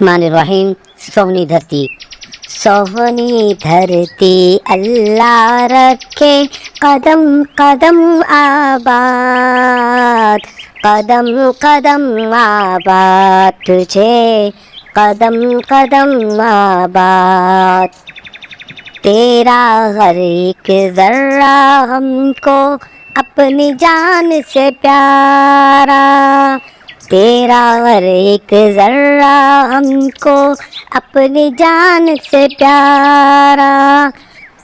الرحمن الرحیم. سونی دھرتی. سونی دھرتی اللہ رکھے قدم قدم آباد، قدم قدم آباد تجھے، قدم قدم آباد. تیرا ہر ایک ذرہ ہم کو اپنی جان سے پیارا، تیرا ہر ایک ذرہ ہم کو اپنی جان سے پیارا.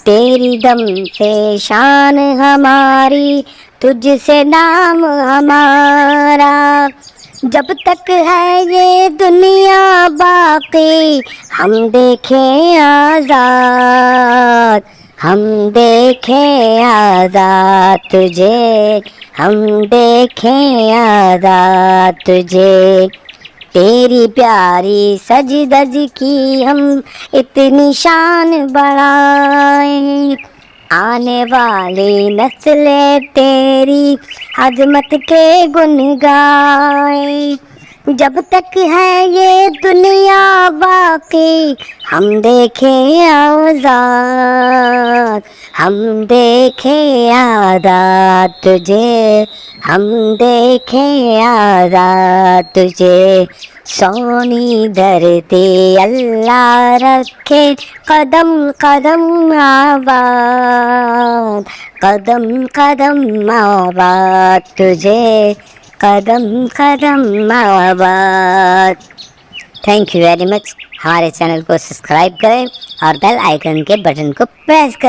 تیری دم سے شان ہماری، تجھ سے نام ہمارا. جب تک ہے یہ دنیا باقی ہم دیکھیں آزاد، ہم دیکھیں آزاد تجھے، ہم دیکھیں آزاد تجھے. تیری پیاری سج دج کی ہم اتنی شان بڑھائیں، آنے والی نسلیں تیری عظمت کے گن گائیں. جب تک ہے یہ دنیا باقی ہم دیکھیں آزاد، ہم دیکھیں آزاد تجھے، ہم دیکھیں آزاد تجھے. سونی دھرتی اللہ رکھے قدم قدم آباد، قدم قدم آباد تجھے، قدم قدم آباد. Thank you very much. ہمارے چینل کو سبسکرائب کریں اور بیل آئیکن کے بٹن کو پریس کریں.